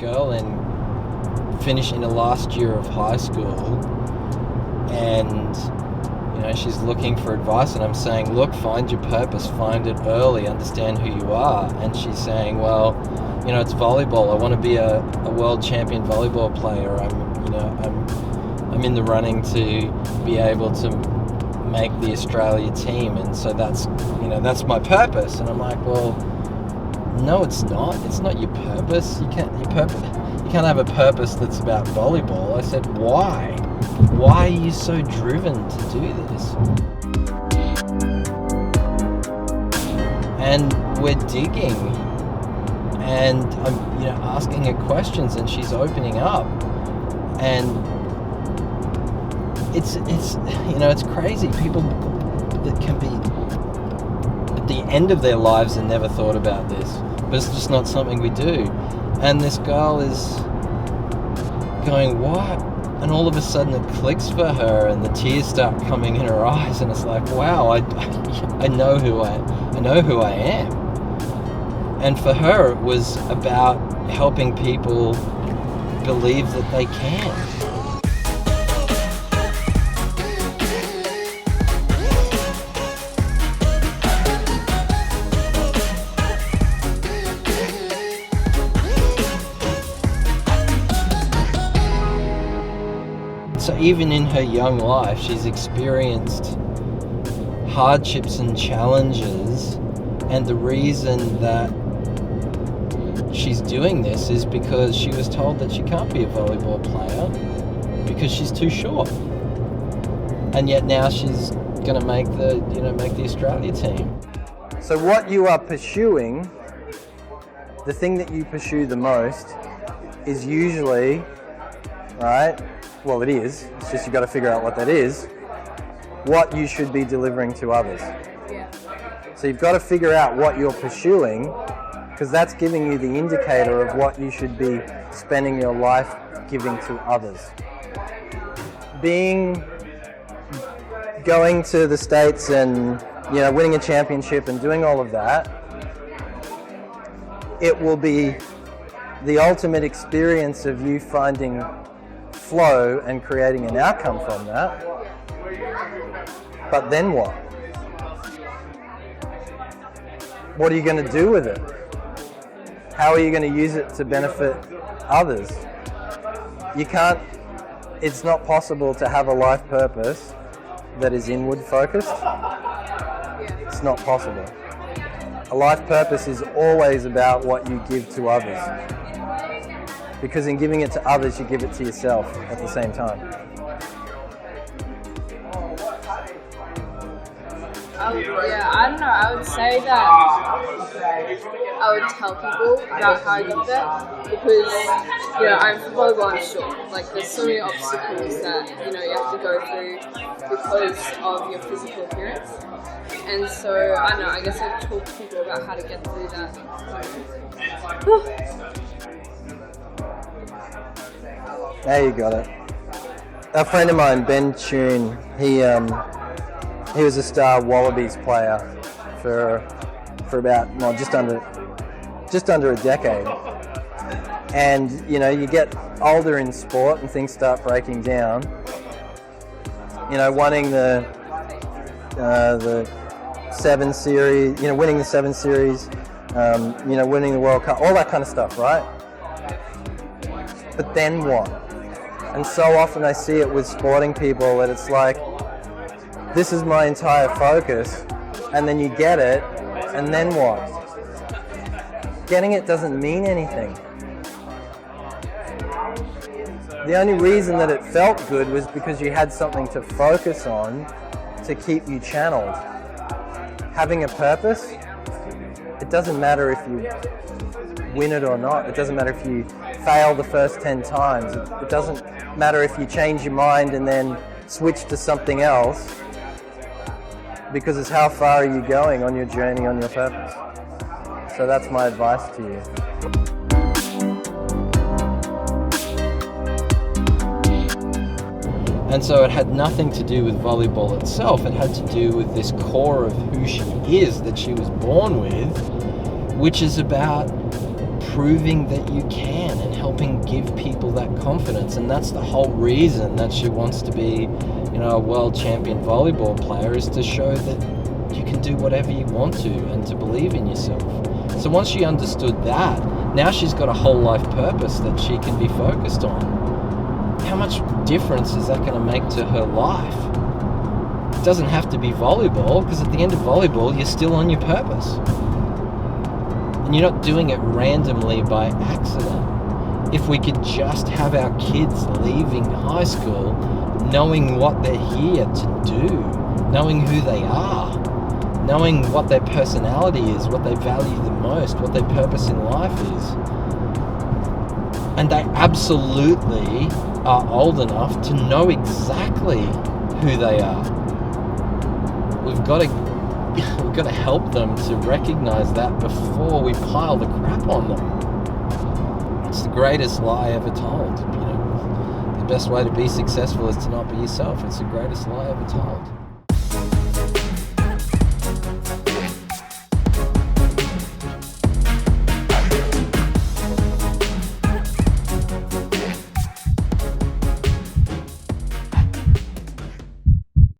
girl finishing the last year of high school, and she's looking for advice, and I'm saying, look, find your purpose, find it early, understand who you are. And she's saying, well, it's volleyball. I want to be a world champion volleyball player. I'm in the running to be able to make the Australia team, and so that's my purpose. And I'm like, well, no, it's not. It's not your purpose. You can't have a purpose that's about volleyball. I said, why? Why are you so driven to do this? And we're digging, and I'm asking her questions, and she's opening up, and it's crazy. People that can be at the end of their lives and never thought about this, but it's just not something we do. And this girl is going, what? And all of a sudden it clicks for her, and the tears start coming in her eyes, and it's like, wow, I know who I am. And for her, it was about helping people believe that they can. So even in her young life, she's experienced hardships and challenges, and the reason that she's doing this is because she was told that she can't be a volleyball player because she's too short. And yet now she's going to make the Australia team. So what you are pursuing, the thing that you pursue the most, is usually, right? Well, it is. It's just you've got to figure out what that is. What you should be delivering to others. Yeah. So you've got to figure out what you're pursuing, because that's giving you the indicator of what you should be spending your life giving to others. Going to the States and winning a championship and doing all of that, it will be the ultimate experience of you finding flow and creating an outcome from that. But then what? What are you going to do with it? How are you going to use it to benefit others? It's not possible to have a life purpose that is inward focused. It's not possible. A life purpose is always about what you give to others. Because in giving it to others, you give it to yourself at the same time. I don't know. I would say that I would tell people about how I did that, because I'm volleyball and short. Like, there's so many obstacles that you have to go through because of your physical appearance. And so I don't know. I guess I'd talk to people about how to get through that. There you got it. A friend of mine, Ben Tune, he was a star Wallabies player for about just under a decade. And you get older in sport and things start breaking down. Winning the 7 Series, winning the 7 Series, winning the World Cup, all that kind of stuff, right? But then what? And so often I see it with sporting people that it's like, this is my entire focus, and then you get it, and then what? Getting it doesn't mean anything. The only reason that it felt good was because you had something to focus on to keep you channeled. Having a purpose, it doesn't matter if you win it or not. It doesn't matter if you fail the first 10 times. It doesn't matter if you change your mind and then switch to something else, because it's how far are you going on your journey, on your purpose. So that's my advice to you. And so it had nothing to do with volleyball itself. It had to do with this core of who she is that she was born with, which is about proving that you can and helping give people that confidence. And that's the whole reason that she wants to be, a world champion volleyball player, is to show that you can do whatever you want to and to believe in yourself. So once she understood that, now she's got a whole life purpose that she can be focused on. How much difference is that going to make to her life? It doesn't have to be volleyball, because at the end of volleyball, you're still on your purpose. And you're not doing it randomly by accident. If we could just have our kids leaving high school knowing what they're here to do, knowing who they are, knowing what their personality is, what they value the most, what their purpose in life is. And they absolutely are old enough to know exactly who they are. We've got to help them to recognize that before we pile the crap on them. It's the greatest lie ever told. The best way to be successful is to not be yourself. It's the greatest lie ever told.